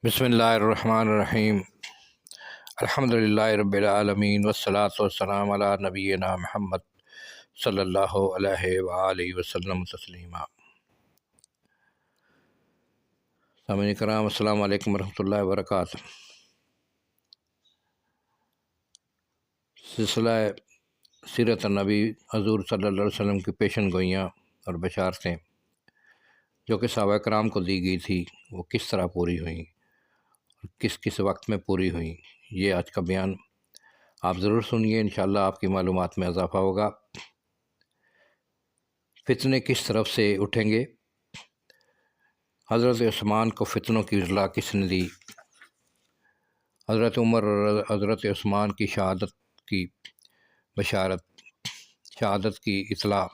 بسم اللہ الرحمن الرحیم الحمد للہ رب العالمین والصلاة والسلام علی نبینا محمد صلی اللہ علیہ وآلہ وسلم تسلیما۔ سامعین کرام، السلام علیکم ورحمۃ اللہ وبرکاتہ۔ سلسلہ سیرت النبی حضور صلی اللہ علیہ وسلم کی پیشن گوئیاں اور بشارتیں جو کہ صحابہ کرام کو دی گئی تھی، وہ کس طرح پوری ہوئیں، کس کس وقت میں پوری ہوئیں، یہ آج کا بیان آپ ضرور سنیے، انشاءاللہ آپ کی معلومات میں اضافہ ہوگا۔ فتنے کس طرف سے اٹھیں گے؟ حضرت عثمان کو فتنوں کی اطلاع کس نے دی؟ حضرت عمر حضرت عثمان کی شہادت کی بشارت، شہادت کی اطلاع۔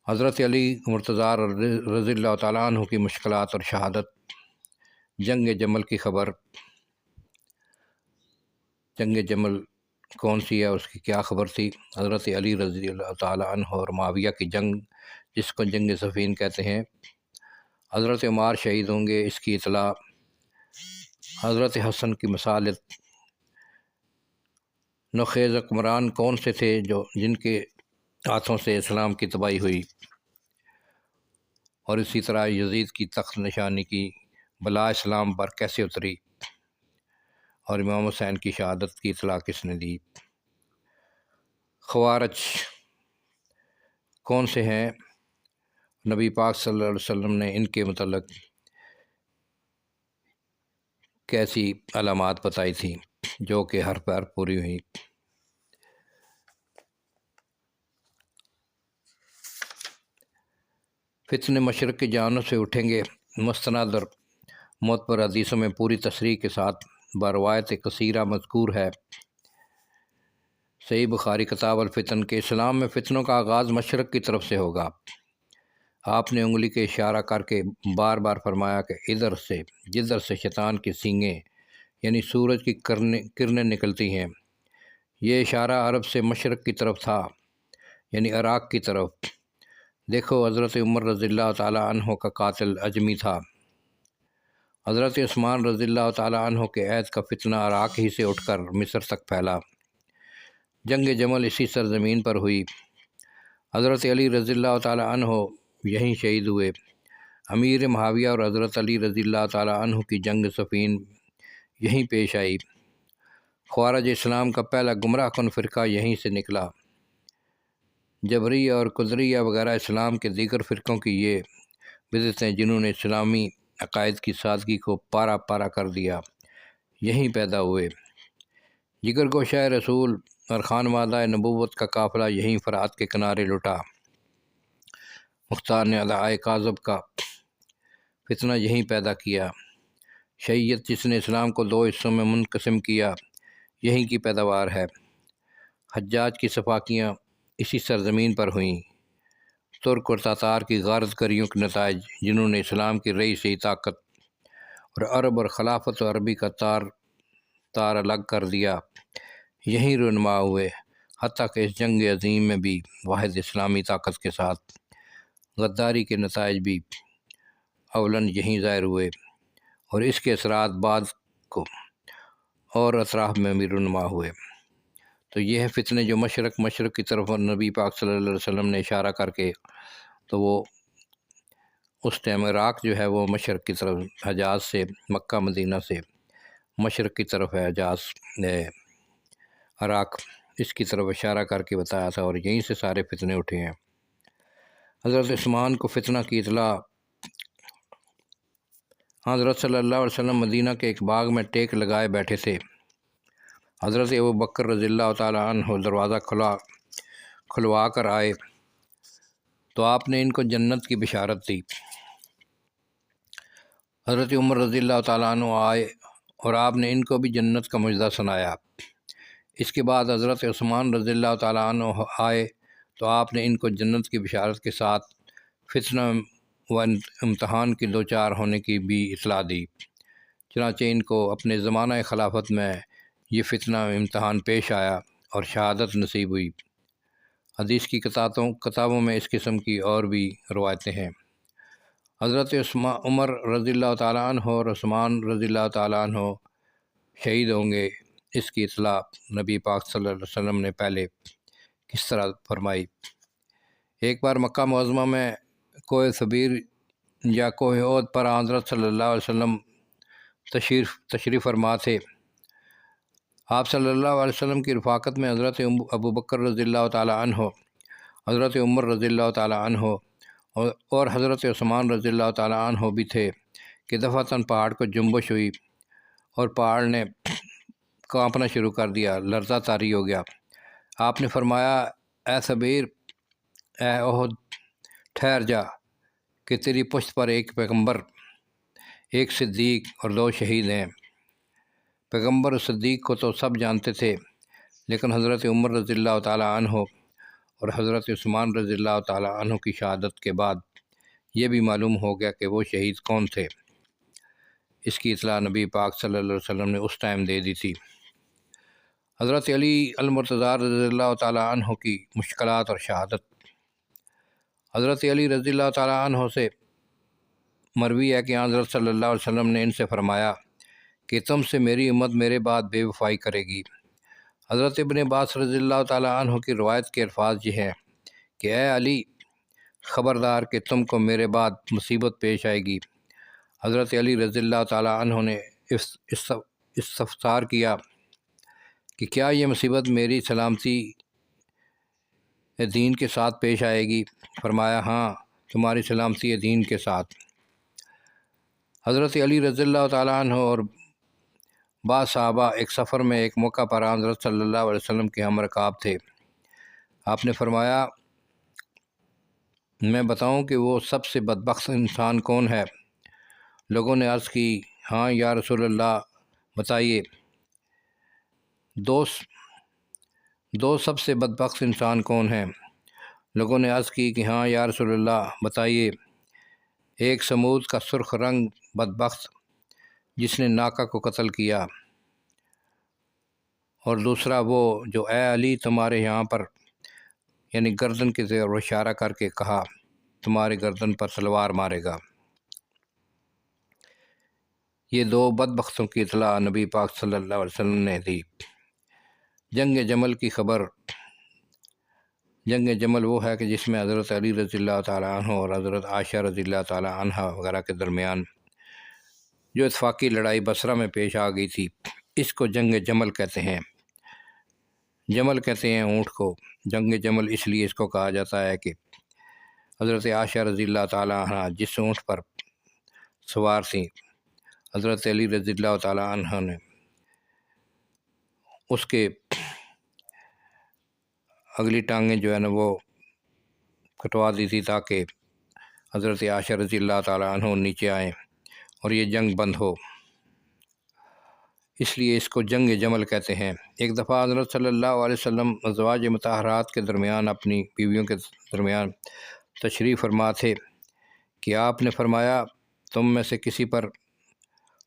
حضرت علی مرتضیٰ رضی اللہ تعالیٰ عنہ کی مشکلات اور شہادت۔ جنگ جمل کی خبر۔ جنگ جمل کون سی ہے، اس کی کیا خبر تھی؟ حضرت علی رضی اللہ تعالیٰ عنہ اور معاویہ کی جنگ، جس کو جنگ صفین کہتے ہیں۔ حضرت عمار شہید ہوں گے، اس کی اطلاع۔ حضرت حسن کی مصالحت۔ نوخیز حکمران کون سے تھے جن کے ہاتھوں سے اسلام کی تباہی ہوئی، اور اسی طرح یزید کی تخت نشانی کی بلا اسلام پر کیسے اتری، اور امام حسین کی شہادت کی اطلاع کس نے دی؟ خوارج کون سے ہیں؟ نبی پاک صلی اللہ علیہ وسلم نے ان کے متعلق کیسی علامات بتائی تھیں جو کہ ہر پر پوری ہوئیں؟ فتنے مشرق کی جانب سے اٹھیں گے۔ مستند اور معتبر حدیثوں میں پوری تصریح کے ساتھ بروایت کثیرہ مذکور ہے۔ صحیح بخاری کتاب الفتن کے اسلام میں فتنوں کا آغاز مشرق کی طرف سے ہوگا۔ آپ نے انگلی کے اشارہ کر کے بار بار فرمایا کہ ادھر سے، جدھر سے شیطان کی سینگیں یعنی سورج کی کرنیں نکلتی ہیں۔ یہ اشارہ عرب سے مشرق کی طرف تھا، یعنی عراق کی طرف۔ دیکھو، حضرت عمر رضی اللہ تعالیٰ عنہ کا قاتل اجمی تھا۔ حضرت عثمان رضی اللہ تعالیٰ عنہ کے عہد کا فتنہ عراق ہی سے اٹھ کر مصر تک پھیلا۔ جنگ جمل اسی سرزمین پر ہوئی۔ حضرت علی رضی اللہ تعالیٰ عنہ یہیں شہید ہوئے۔ امیر معاویہ اور حضرت علی رضی اللہ تعالیٰ عنہ کی جنگ صفین یہیں پیش آئی۔ خوارج اسلام کا پہلا گمراہ کن فرقہ یہیں سے نکلا۔ جبریہ اور قدریہ وغیرہ اسلام کے دیگر فرقوں کی یہ بدعتیں جنہوں نے اسلامی عقائد کی سادگی کو پارا پارا کر دیا، یہیں پیدا ہوئے۔ جگر گوشہ رسول اور خانوادہ نبوت کا قافلہ یہیں فرات کے کنارے لٹا۔ مختار نے ادعائے کاذب کا فتنہ یہیں پیدا کیا۔ شیعیت جس نے اسلام کو دو حصوں میں منقسم کیا، یہیں کی پیداوار ہے۔ حجاج کی صفاقیاں اسی سرزمین پر ہوئیں۔ ترک اور تاتار کی غارت گریوں کے نتائج جنہوں نے اسلام کی رئی سے طاقت اور عرب اور خلافت و عربی کا تار الگ کر دیا، یہیں رونما ہوئے۔ حتیٰ کہ اس جنگ عظیم میں بھی واحد اسلامی طاقت کے ساتھ غداری کے نتائج بھی اولاً یہیں ظاہر ہوئے، اور اس کے اثرات بعد کو اور اطراف میں بھی رونما ہوئے۔ تو یہ ہے فتنے جو مشرق کی طرف، اور نبی پاک صلی اللہ علیہ وسلم نے اشارہ کر کے، تو وہ اس ٹائم عراق جو ہے وہ مشرق کی طرف، حجاز سے، مکہ مدینہ سے مشرق کی طرف ہے حجاز، عراق، اس کی طرف اشارہ کر کے بتایا تھا، اور یہیں سے سارے فتنے اٹھے ہیں۔ حضرت عثمان کو فتنہ کی اطلاع۔ حضرت صلی اللہ علیہ وسلم مدینہ کے ایک باغ میں ٹیک لگائے بیٹھے تھے۔ حضرت ابوبکر رضی اللہ تعالیٰ عنہ دروازہ کھلوا کر آئے تو آپ نے ان کو جنت کی بشارت دی۔ حضرت عمر رضی اللہ تعالیٰ عنہ آئے اور آپ نے ان کو بھی جنت کا مجزہ سنایا۔ اس کے بعد حضرت عثمان رضی اللہ تعالیٰ عنہ آئے تو آپ نے ان کو جنت کی بشارت کے ساتھ فتنہ و امتحان کی دوچار ہونے کی بھی اطلاع دی۔ چنانچہ ان کو اپنے زمانہ خلافت میں یہ فتنہ امتحان پیش آیا اور شہادت نصیب ہوئی۔ حدیث کی کتابوں میں اس قسم کی اور بھی روایتیں ہیں۔ حضرت عمر رضی اللہ تعالیٰ عنہ اور عثمان رضی اللہ تعالیٰ عنہ شہید ہوں گے، اس کی اطلاع نبی پاک صلی اللہ علیہ وسلم نے پہلے کس طرح فرمائی؟ ایک بار مکہ معظمہ میں کوہ صبیر یا کوہ عہد پر حضرت صلی اللہ علیہ وسلم تشریف فرما تھے۔ آپ صلی اللہ علیہ وسلم کی رفاقت میں حضرت ابو بکر رضی اللہ تعالیٰ عنہ، حضرت عمر رضی اللہ تعالیٰ عنہ اور حضرت عثمان رضی اللہ تعالیٰ عنہ بھی تھے کہ دفعتاً پہاڑ کو جنبش ہوئی اور پہاڑ نے کانپنا شروع کر دیا، لرزہ طاری ہو گیا۔ آپ نے فرمایا، اے صبیر، اے عہد، ٹھہر جا کہ تیری پشت پر ایک پیغمبر، ایک صدیق اور 2 شہید ہیں۔ پیغمبر اور صدیق کو تو سب جانتے تھے، لیکن حضرت عمر رضی اللہ تعالیٰ عنہ اور حضرت عثمان رضی اللہ تعالیٰ عنہ کی شہادت کے بعد یہ بھی معلوم ہو گیا کہ وہ شہید کون تھے۔ اس کی اطلاع نبی پاک صلی اللہ علیہ وسلم نے اس ٹائم دے دی تھی۔ حضرت علی المرتضیٰ رضی اللہ تعالیٰ عنہ کی مشکلات اور شہادت۔ حضرت علی رضی اللہ تعالیٰ عنہ سے مروی ہے کہ حضرت صلی اللہ علیہ وسلم نے ان سے فرمایا کہ تم سے میری امت میرے بعد بے وفائی کرے گی۔ حضرت ابن عباس رضی اللہ تعالیٰ عنہ کی روایت کے الفاظ یہ ہیں کہ اے علی، خبردار کہ تم کو میرے بعد مصیبت پیش آئے گی۔ حضرت علی رضی اللہ تعالیٰ عنہ نے استفسار کیا کہ کیا یہ مصیبت میری سلامتی دین کے ساتھ پیش آئے گی؟ فرمایا، ہاں، تمہاری سلامتی دین کے ساتھ۔ حضرت علی رضی اللہ تعالیٰ عنہ اور بعض صحابہ ایک سفر میں ایک موقع پر حضرت صلی اللہ علیہ وسلم کے ہم رکاب تھے۔ آپ نے فرمایا، میں بتاؤں کہ وہ سب سے بدبخت انسان کون ہے؟ لوگوں نے عرض کی، ہاں یا رسول اللہ، بتائیے۔ دو سب سے بدبخت انسان کون ہیں؟ لوگوں نے عرض کی کہ ہاں یا رسول اللہ، بتائیے۔ ایک سمود کا سرخ رنگ بدبخت جس نے ناقہ کو قتل کیا، اور دوسرا وہ جو اے علی تمہارے یہاں پر، یعنی گردن کی طرف اشارہ کر کے کہا، تمہارے گردن پر تلوار مارے گا۔ یہ 2 بدبختوں کی اطلاع نبی پاک صلی اللہ علیہ وسلم نے دی۔ جنگ جمل کی خبر۔ جنگ جمل وہ ہے کہ جس میں حضرت علی رضی اللہ تعالیٰ عنہ اور حضرت عائشہ رضی اللہ تعالیٰ عنہ وغیرہ کے درمیان جو اتفاقی لڑائی بصرہ میں پیش آ گئی تھی، اس کو جنگ جمل کہتے ہیں۔ جمل کہتے ہیں اونٹ کو۔ جنگ جمل اس لیے اس کو کہا جاتا ہے کہ حضرت عائشہ رضی اللہ تعالیٰ عنہ جس اونٹ پر سوار تھیں، حضرت علی رضی اللہ تعالیٰ عنہ نے اس کے اگلی ٹانگیں جو ہے نا وہ کٹوا دی تھی تاکہ حضرت عائشہ رضی اللہ تعالیٰ عنہ نیچے آئیں اور یہ جنگ بند ہو، اس لیے اس کو جنگ جمل کہتے ہیں۔ ایک دفعہ حضرت صلی اللہ علیہ وسلم ازواج مطہرات کے درمیان، اپنی بیویوں کے درمیان تشریف فرما تھے کہ آپ نے فرمایا، تم میں سے کسی پر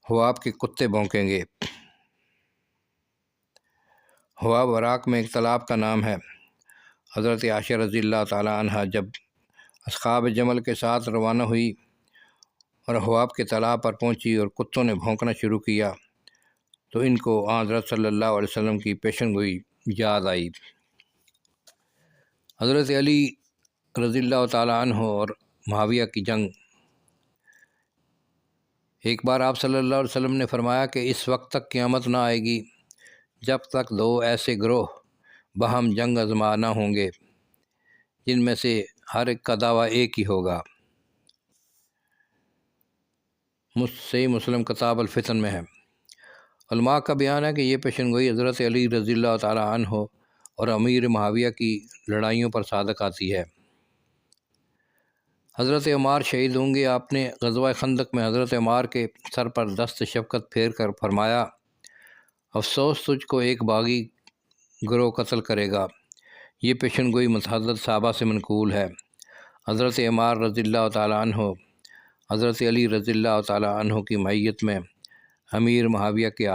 حواب کے کتے بھونکیں گے۔ حواب عراق میں ایک تالاب کا نام ہے۔ حضرت عائشہ رضی اللہ تعالیٰ عنہ جب اصحاب جمل کے ساتھ روانہ ہوئی اور حواب کے تالاب پر پہنچی اور کتوں نے بھونکنا شروع کیا تو ان کو حضرت صلی اللہ علیہ وسلم کی پیشن گوئی یاد آئی۔ حضرت علی رضی اللہ تعالیٰ عنہ اور معاویہ کی جنگ۔ ایک بار آپ صلی اللہ علیہ وسلم نے فرمایا کہ اس وقت تک قیامت نہ آئے گی جب تک 2 ایسے گروہ باہم جنگ آزما نہ ہوں گے جن میں سے ہر ایک کا دعویٰ ایک ہی ہوگا۔ صحیح مسلم کتاب الفتن میں ہے۔ علماء کا بیان ہے کہ یہ پیشن گوئی حضرت علی رضی اللہ تعالیٰ عنہ اور امیر معاویہ کی لڑائیوں پر صادق آتی ہے۔ حضرت عمار شہید ہوں گے۔ آپ نے غزوہ خندق میں حضرت عمار کے سر پر دست شفقت پھیر کر فرمایا، افسوس تجھ کو ایک باغی گروہ قتل کرے گا۔ یہ پیشن گوئی متعدد صحابہ سے منقول ہے۔ حضرت عمار رضی اللہ تعالیٰ عنہ حضرت علی رضی اللہ تعالیٰ عنہ کی معیت میں امیر معاویہ کے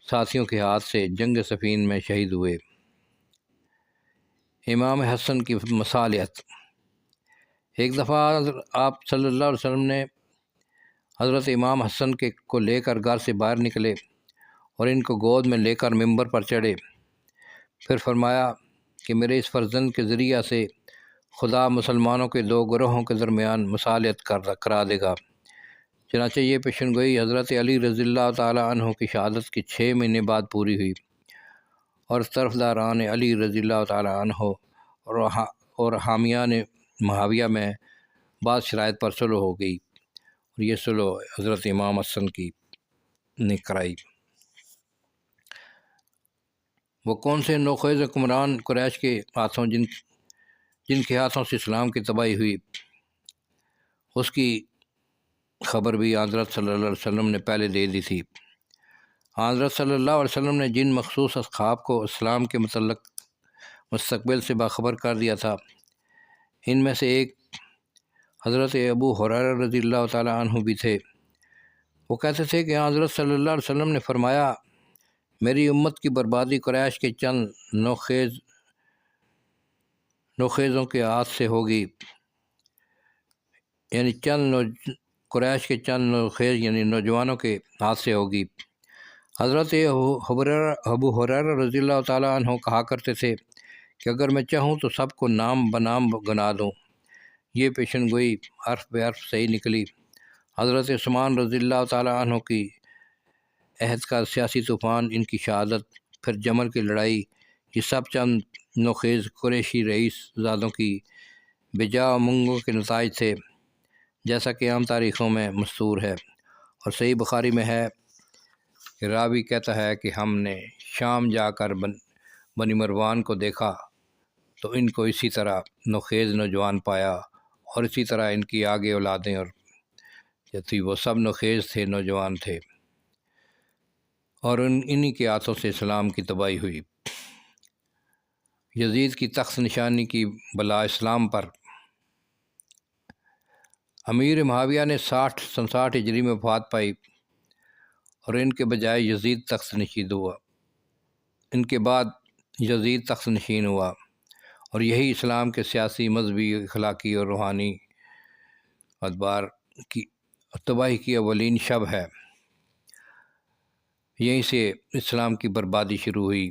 ساتھیوں کے ہاتھ سے جنگ صفین میں شہید ہوئے۔ امام حسن کی مصالحت۔ ایک دفعہ آپ صلی اللہ علیہ وسلم نے حضرت امام حسن کو لے کر گھر سے باہر نکلے اور ان کو گود میں لے کر ممبر پر چڑھے۔ پھر فرمایا کہ میرے اس فرزند کے ذریعہ سے خدا مسلمانوں کے دو گروہوں کے درمیان مصالحت کرا دے گا۔ چنانچہ یہ پیشن گوئی حضرت علی رضی اللہ تعالیٰ عنہ کی شہادت کے 6 مہینے بعد پوری ہوئی، اور طرفداران علی رضی اللہ تعالیٰ عنہ اور حامیان معاویہ میں بعض شرائط پر صلح ہو گئی، اور یہ صلح حضرت امام حسن کی نے کرائی۔ وہ کون سے نوخیز حکمران قریش کے ہاتھوں جن کے ہاتھوں سے اسلام کی تباہی ہوئی، اس کی خبر بھی حضرت صلی اللہ علیہ وسلم نے پہلے دے دی تھی۔ حضرت صلی اللہ علیہ وسلم نے جن مخصوص اصحاب کو اسلام کے متعلق مستقبل سے باخبر کر دیا تھا، ان میں سے ایک حضرت ابو ہریرہ رضی اللہ تعالیٰ عنہ بھی تھے۔ وہ کہتے تھے کہ حضرت صلی اللہ علیہ وسلم نے فرمایا، میری امت کی بربادی قریش کے چند نوخیزوں کے ہاتھ سے ہوگی، یعنی قریش کے چند نوخیز یعنی نوجوانوں کے ہاتھ سے ہوگی۔ حضرت ابو ہریرہ رضی اللہ تعالیٰ عنہ کہا کرتے تھے کہ اگر میں چاہوں تو سب کو نام بنام گنا دوں۔ یہ پیشن گوئی حرف بے حرف صحیح نکلی۔ حضرت عثمان رضی اللہ تعالیٰ عنہ کی عہد کا سیاسی طوفان، ان کی شہادت، پھر جمل کی لڑائی، یہ سب چند نوخیز قریشی رئیس زادوں کی بجا و منگوں کے نتائج تھے، جیسا کہ عام تاریخوں میں مستور ہے، اور صحیح بخاری میں ہے کہ راوی کہتا ہے کہ ہم نے شام جا کر بنی مروان کو دیکھا تو ان کو اسی طرح نوخیز نوجوان پایا، اور اسی طرح ان کی آگے اولادیں اور جو تھی وہ سب نوخیز تھے، نوجوان تھے، اور انہی کے ہاتھوں سے اسلام کی تباہی ہوئی۔ یزید کی تخت نشانی کی بلا اسلام پر۔ امیر معاویہ نے 67 ہجری میں وفات پائی، اور ان کے بجائے یزید تخت نشین ہوا۔ ان کے بعد یزید تخت نشین ہوا، اور یہی اسلام کے سیاسی، مذہبی، اخلاقی اور روحانی ادوار کی تباہی کی اولین شب ہے۔ یہیں سے اسلام کی بربادی شروع ہوئی۔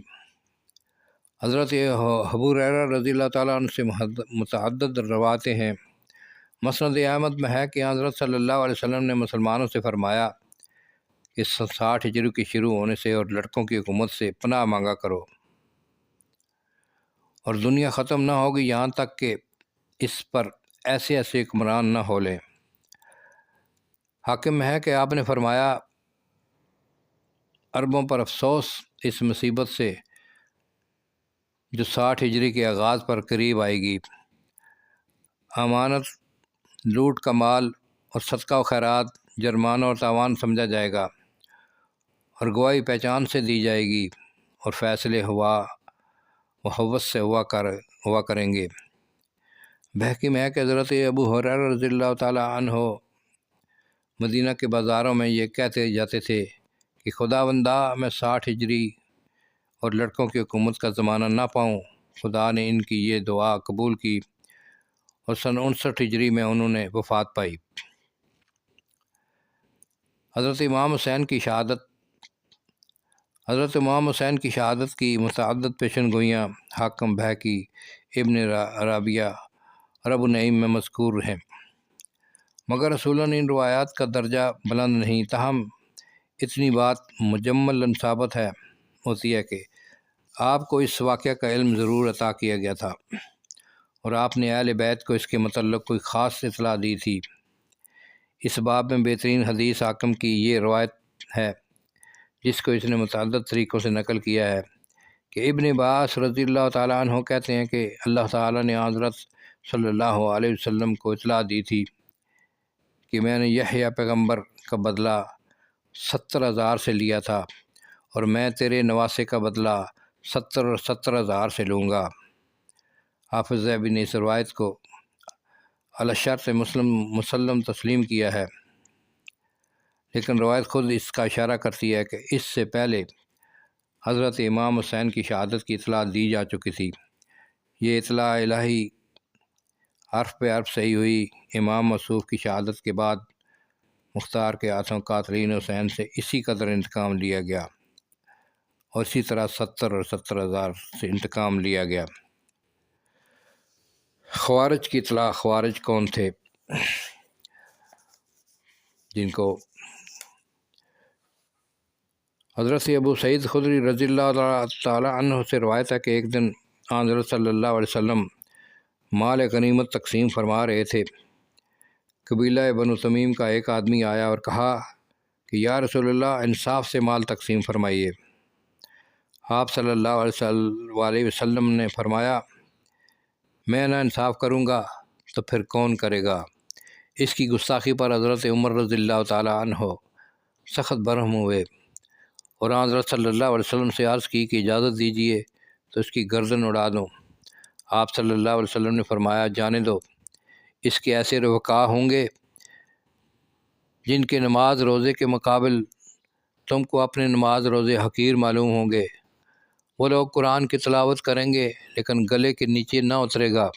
حضرت ابو ہریرہ رضی اللہ تعالیٰ عنہ سے متعدد روایتیں ہیں۔ مسند احمد میں ہے کہ حضرت صلی اللہ علیہ وسلم نے مسلمانوں سے فرمایا کہ 60 ہجری کے شروع ہونے سے اور لڑکوں کی حکومت سے پناہ مانگا کرو، اور دنیا ختم نہ ہوگی یہاں تک کہ اس پر ایسے حکمران نہ ہو لیں۔ حاکم میں ہے کہ آپ نے فرمایا، عربوں پر افسوس اس مصیبت سے جو 60 ہجری کے آغاز پر قریب آئے گی۔ امانت، لوٹ کا مال اور صدقہ و خیرات جرمانہ اور تاوان سمجھا جائے گا، اور گواہی پہچان سے دی جائے گی، اور فیصلے ہوا و حوث سے ہوا کریں گے۔ بحقی میں ہے کہ حضرت ابو ہریرہ رضی اللہ تعالیٰ عنہ مدینہ کے بازاروں میں یہ کہتے جاتے تھے کہ خداوندا میں 60 ہجری اور لڑکوں کی حکومت کا زمانہ نہ پاؤں۔ خدا نے ان کی یہ دعا قبول کی، اور سن 59 ہجری میں انہوں نے وفات پائی۔ حضرت امام حسین کی شہادت کی متعدد پیشن گوئیاں حاکم، بحقی، ابن رابعہ اور ابو نعیم میں مذکور ہیں، مگر اصولاً ان روایات کا درجہ بلند نہیں۔ تاہم اتنی بات مجملاً ثابت ہوتی ہے کہ آپ کو اس واقعہ کا علم ضرور عطا کیا گیا تھا، اور آپ نے اہل بیت کو اس کے متعلق کوئی خاص اطلاع دی تھی۔ اس باب میں بہترین حدیث حاکم کی یہ روایت ہے، جس کو اس نے متعدد طریقوں سے نقل کیا ہے، کہ ابن عباس رضی اللہ تعالیٰ عنہ کہتے ہیں کہ اللہ تعالیٰ نے حضرت صلی اللہ علیہ وسلم کو اطلاع دی تھی کہ میں نے یحییٰ پیغمبر کا بدلہ 70,000 سے لیا تھا، اور میں تیرے نواسے کا بدلہ 70,000 سے لوں گا۔ حافظ ذہبی نے اس روایت کو علی شرط مسلم تسلیم کیا ہے، لیکن روایت خود اس کا اشارہ کرتی ہے کہ اس سے پہلے حضرت امام حسین کی شہادت کی اطلاع دی جا چکی تھی۔ یہ اطلاع الہی حرف پہ حرف صحیح ہوئی۔ امام موصوف کی شہادت کے بعد مختار کے ہاتھوں قاتلین حسین سے اسی قدر انتقام لیا گیا، اور اسی طرح 70,000 سے انتقام لیا گیا۔ خوارج کی اطلاع۔ خوارج کون تھے؟ جن کو حضرت ابو سعید خدری رضی اللہ تعالیٰ عنہ سے روایت ہے کہ ایک دن حضرت صلی اللہ علیہ وسلم مال غنیمت تقسیم فرما رہے تھے۔ قبیلہ بنو تمیم کا ایک آدمی آیا اور کہا کہ یا رسول اللہ، انصاف سے مال تقسیم فرمائیے۔ آپ صلی اللہ علیہ وسلم نے فرمایا، میں نہ انصاف کروں گا تو پھر کون کرے گا؟ اس کی گستاخی پر حضرت عمر رضی اللہ تعالیٰ عنہ سخت برہم ہوئے اور حضرت صلی اللہ علیہ وسلم سے عرض کی کہ اجازت دیجیے تو اس کی گردن اڑا دوں۔ آپ صلی اللہ علیہ وسلم نے فرمایا، جانے دو، اس کے ایسے رفقا ہوں گے جن کے نماز روزے کے مقابل تم کو اپنے نماز روزے حقیر معلوم ہوں گے۔ وہ لوگ قرآن کی تلاوت کریں گے لیکن گلے کے نیچے نہ اترے گا۔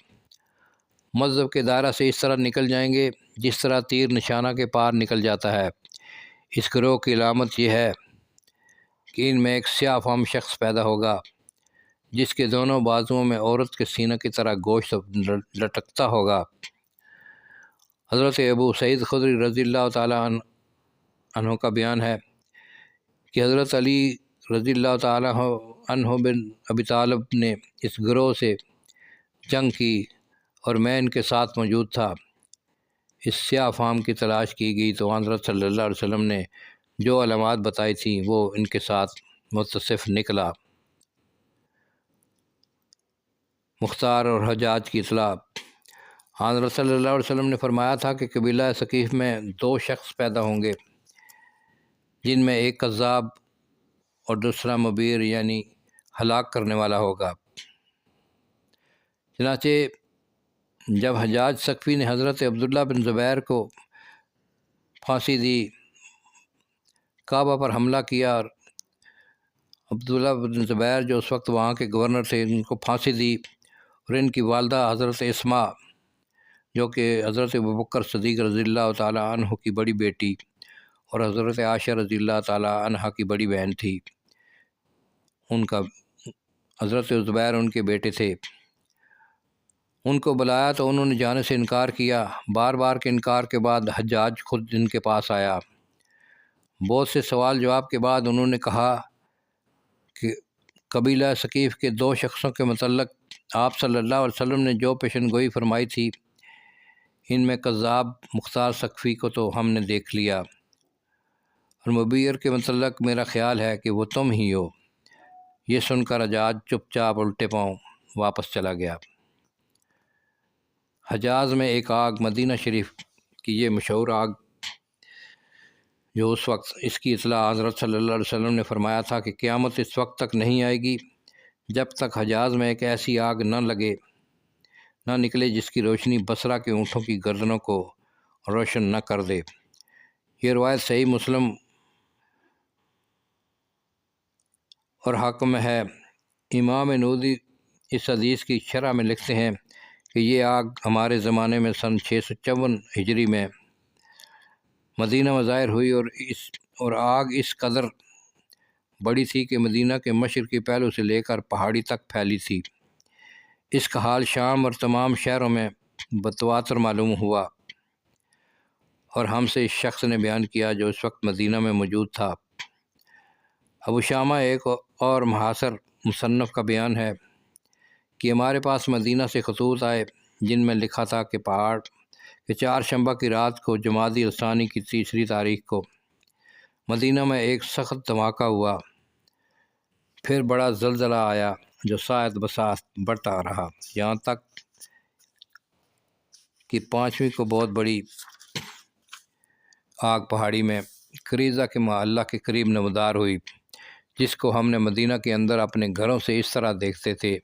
مذہب کے دائرہ سے اس طرح نکل جائیں گے جس طرح تیر نشانہ کے پار نکل جاتا ہے۔ اس گروہ کی علامت یہ ہے کہ ان میں ایک سیاہ فام شخص پیدا ہوگا جس کے دونوں بازوؤں میں عورت کے سینہ کی طرح گوشت لٹکتا ہوگا۔ حضرت ابو سعید خدری رضی اللہ تعالیٰ عنہ کا بیان ہے کہ حضرت علی رضی اللہ تعالیٰ عنہ بن ابی طالب نے اس گروہ سے جنگ کی اور میں ان کے ساتھ موجود تھا۔ اس سیاہ فام کی تلاش کی گئی تو حضرت صلی اللہ علیہ وسلم نے جو علامات بتائی تھیں وہ ان کے ساتھ متصف نکلا۔ مختار اور حجاج کی اطلاع۔ حضرت صلی اللہ علیہ وسلم نے فرمایا تھا کہ قبیلہ ثقیف میں 2 شخص پیدا ہوں گے جن میں ایک کذاب اور دوسرا مبیر یعنی ہلاک کرنے والا ہوگا۔ چنانچہ جب حجاج ثقفی نے حضرت عبداللہ بن زبیر کو پھانسی دی، کعبہ پر حملہ کیا اور عبداللہ بن زبیر جو اس وقت وہاں کے گورنر تھے ان کو پھانسی دی، اور ان کی والدہ حضرت اسماء جو کہ حضرت ابوبکر صدیق رضی اللہ تعالیٰ عنہ کی بڑی بیٹی اور حضرت عائشہ رضی اللہ تعالیٰ عنہ کی بڑی بہن تھی، ان کا حضرت زبیر ان کے بیٹے تھے، ان کو بلایا تو انہوں نے جانے سے انکار کیا۔ بار بار کے انکار کے بعد حجاج خود ان کے پاس آیا۔ بہت سے سوال جواب کے بعد انہوں نے کہا کہ قبیلہ ثقیف کے 2 شخصوں کے متعلق آپ صلی اللہ علیہ وسلم نے جو پیشن گوئی فرمائی تھی، ان میں کذاب مختار ثقفی کو تو ہم نے دیکھ لیا، اور مبیر کے متعلق میرا خیال ہے کہ وہ تم ہی ہو۔ یہ سن کر حجاج چپ چاپ الٹے پاؤں واپس چلا گیا۔ حجاز میں ایک آگ، مدینہ شریف کی یہ مشہور آگ جو اس وقت اس کی اطلاع حضرت صلی اللہ علیہ وسلم نے فرمایا تھا کہ قیامت اس وقت تک نہیں آئے گی جب تک حجاز میں ایک ایسی آگ نہ نکلے جس کی روشنی بصرہ کے اونٹوں کی گردنوں کو روشن نہ کر دے۔ یہ روایت صحیح مسلم اور حاکم ہے۔ امام نودی اس حدیث کی شرح میں لکھتے ہیں کہ یہ آگ ہمارے زمانے میں سن 654 ہجری میں مدینہ میں ظاہر ہوئی، اور آگ اس قدر بڑی تھی کہ مدینہ کے مشرقی پہلو سے لے کر پہاڑی تک پھیلی تھی۔ اس کا حال شام اور تمام شہروں میں بتواتر معلوم ہوا، اور ہم سے اس شخص نے بیان کیا جو اس وقت مدینہ میں موجود تھا۔ ابو شامہ ایک اور محاصر مصنف کا بیان ہے کہ ہمارے پاس مدینہ سے خطوط آئے جن میں لکھا تھا کہ پہاڑ کہ 4 شنبہ کی رات کو جمادی الثانی کی 3 تاریخ کو مدینہ میں ایک سخت دھماکہ ہوا، پھر بڑا زلزلہ آیا جو ساعت بساعت بڑھتا رہا، یہاں تک کہ 5ویں کو بہت بڑی آگ پہاڑی میں کریزہ کے محلہ کے قریب نمودار ہوئی، جس کو ہم نے مدینہ کے اندر اپنے گھروں سے اس طرح دیکھتے تھے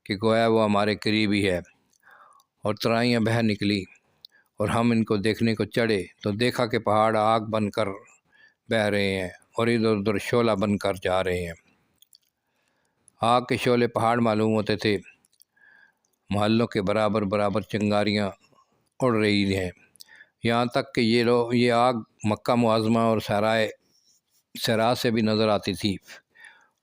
کہ گویا وہ ہمارے قریب ہی ہے، اور ترائیاں بہہ نکلی، اور ہم ان کو دیکھنے کو چڑھے تو دیکھا کہ پہاڑ آگ بن کر بہہ رہے ہیں اور ادھر ادھر شعلہ بن کر جا رہے ہیں۔ آگ کے شعلے پہاڑ معلوم ہوتے تھے، محلوں کے برابر برابر چنگاریاں اڑ رہی ہیں، یہاں تک کہ یہ آگ مکہ معظمہ اور صحرا سے بھی نظر آتی تھی۔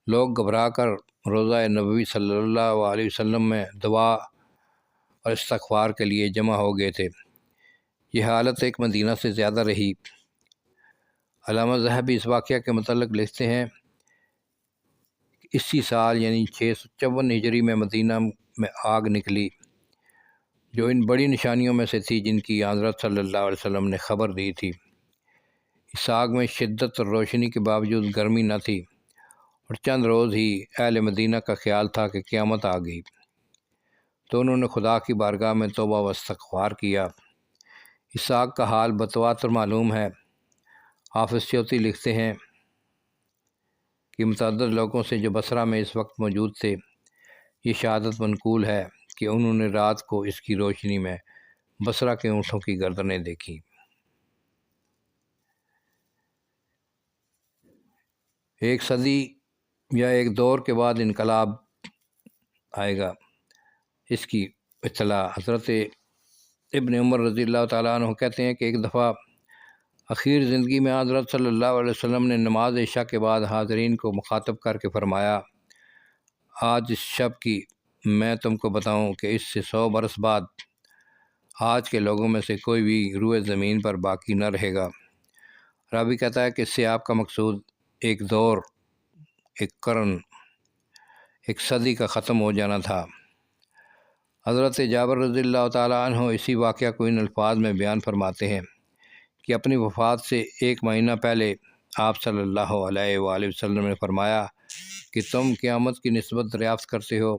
لوگ گھبرا کر روضہ نبوی صلی اللہ علیہ وسلم میں دعا اور استغفار کے لیے جمع ہو گئے تھے۔ یہ حالت ایک مدینہ سے زیادہ رہی۔ علامہ ذہبی اس واقعہ کے متعلق لکھتے ہیں کہ اسی سال یعنی 654 ہجری میں مدینہ میں آگ نکلی، جو ان بڑی نشانیوں میں سے تھی جن کی حضرت صلی اللہ علیہ وسلم نے خبر دی تھی۔ اس آگ میں شدت اور روشنی کے باوجود گرمی نہ تھی، اور چند روز ہی اہل مدینہ کا خیال تھا کہ قیامت آ گئی، تو انہوں نے خدا کی بارگاہ میں توبہ و استغفار کیا۔ اس آگ کا حال بتواتر معلوم ہے۔ حافظ سیوطی لکھتے ہیں کہ متعدد لوگوں سے جو بصرہ میں اس وقت موجود تھے، یہ شہادت منقول ہے کہ انہوں نے رات کو اس کی روشنی میں بصرہ کے اونٹوں کی گردنیں دیکھی۔ ایک صدی یا ایک دور کے بعد انقلاب آئے گا، اس کی اطلاع حضرت ابن عمر رضی اللہ تعالیٰ عنہ کہتے ہیں کہ ایک دفعہ اخیر زندگی میں حضرت صلی اللہ علیہ وسلم نے نماز عشاء کے بعد حاضرین کو مخاطب کر کے فرمایا، آج اس شب کی میں تم کو بتاؤں کہ اس سے 100 برس بعد آج کے لوگوں میں سے کوئی بھی روئے زمین پر باقی نہ رہے گا۔ راوی کہتا ہے کہ اس سے آپ کا مقصود ایک دور، ایک قرن، ایک صدی کا ختم ہو جانا تھا۔ حضرت جابر رضی اللہ تعالیٰ عنہ اسی واقعہ کو ان الفاظ میں بیان فرماتے ہیں کہ اپنی وفات سے 1 مہینہ پہلے آپ صلی اللہ علیہ وآلہ وسلم نے فرمایا کہ تم قیامت کی نسبت دریافت کرتے ہو،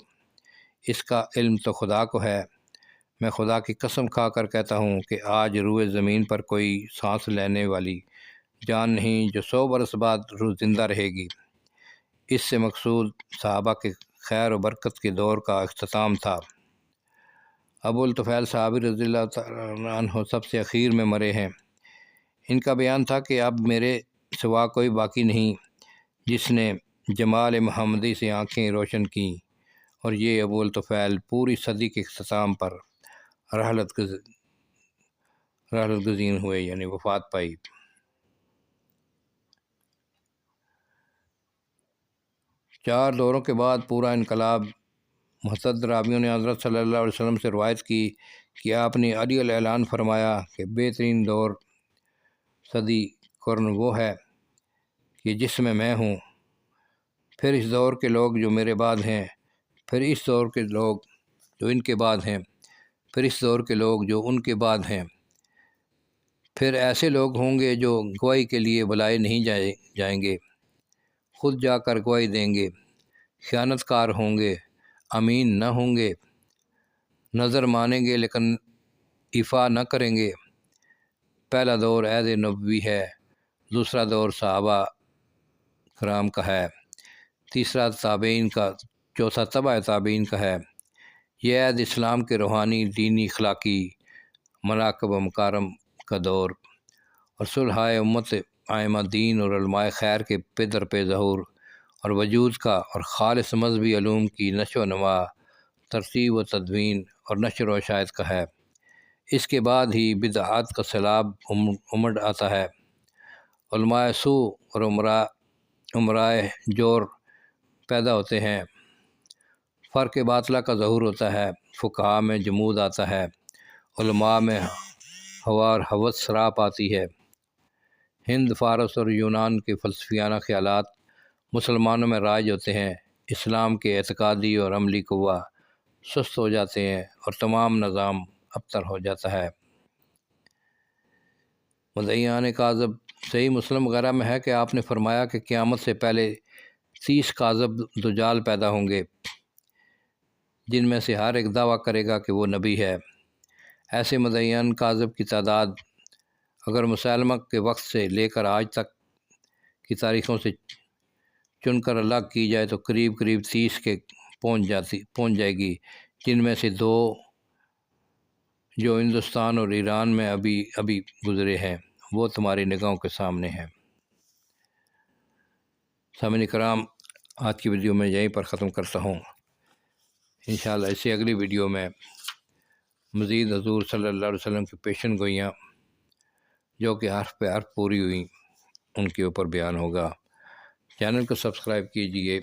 اس کا علم تو خدا کو ہے۔ میں خدا کی قسم کھا کر کہتا ہوں کہ آج روئے زمین پر کوئی سانس لینے والی جان نہیں جو 100 برس بعد روز زندہ رہے گی۔ اس سے مقصود صحابہ کے خیر و برکت کے دور کا اختتام تھا۔ ابو الطفیل صحابی رضی اللہ تعالیٰ عنہ سب سے اخیر میں مرے ہیں۔ ان کا بیان تھا کہ اب میرے سوا کوئی باقی نہیں جس نے جمال محمدی سے آنکھیں روشن کیں، اور یہ ابو الطفیل پوری صدی کے اختتام پر رحلت گزین ہوئے، یعنی وفات پائی۔ چار دوروں کے بعد پورا انقلاب۔ متعدد راویوں نے حضرت صلی اللہ علیہ وسلم سے روایت کی کہ آپ نے علی اعلان فرمایا کہ بہترین دور، صدی، قرن وہ ہے کہ جس میں ہوں، پھر اس دور کے لوگ جو میرے بعد ہیں، پھر اس دور کے لوگ جو ان کے بعد ہیں، پھر اس دور کے لوگ جو ان کے بعد ہیں، پھر ایسے لوگ ہوں گے جو گواہی کے لیے بلائے نہیں جائیں گے، خود جا کر گواہی دیں گے، خیانت کار ہوں گے، امین نہ ہوں گے، نظر مانیں گے لیکن ایفا نہ کریں گے۔ پہلا دور عہد نبوی ہے، دوسرا دور صحابہ کرام کا ہے، تیسرا تابعین کا، چوتھا تبع تابعین کا ہے۔ یہ عہد اسلام کے روحانی، دینی، اخلاقی مناقب و مکارم کا دور، اور صلح امت ائمہ دین اور علماء خیر کے پدر پہ ظہور اور وجود کا، اور خالص مذہبی علوم کی نشو و نما، ترتیب و تدوین اور نشر و اشاعت کا ہے۔ اس کے بعد ہی بدعات کا سیلاب امڑ آتا ہے، علماء سو اور عمرائے جور پیدا ہوتے ہیں، فرق باطلہ کا ظہور ہوتا ہے، فقہاء میں جمود آتا ہے، علماء میں ہوا اور ہوس سراپ آتی ہے۔ ہند، فارس اور یونان کے فلسفیانہ خیالات مسلمانوں میں رائج ہوتے ہیں، اسلام کے اعتقادی اور عملی قوہ سست ہو جاتے ہیں، اور تمام نظام ابتر ہو جاتا ہے۔ مدعیان کاذب، صحیح مسلم وغیرہ میں ہے کہ آپ نے فرمایا کہ قیامت سے پہلے 30 کاذب دجال پیدا ہوں گے، جن میں سے ہر ایک دعویٰ کرے گا کہ وہ نبی ہے۔ ایسے مدعیان کاذب کی تعداد اگر مسلمہ کے وقت سے لے کر آج تک کی تاریخوں سے چن کر الگ کی جائے تو قریب 30 کے پہنچ جائے گی، جن میں سے 2 جو ہندوستان اور ایران میں ابھی گزرے ہیں وہ تمہاری نگاہوں کے سامنے ہیں۔ سامعین کرام، آج کی ویڈیو میں یہیں پر ختم کرتا ہوں۔ انشاءاللہ اسی اگلی ویڈیو میں مزید حضور صلی اللہ علیہ وسلم کی پیشن گوئیاں جو کہ حرف پہ حرف پوری ہوئی ان کے اوپر بیان ہوگا۔ چینل کو سبسکرائب کیجئے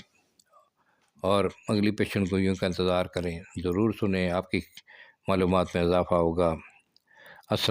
اور اگلی پیشن گوئیوں کا انتظار کریں، ضرور سنیں، آپ کی معلومات میں اضافہ ہوگا۔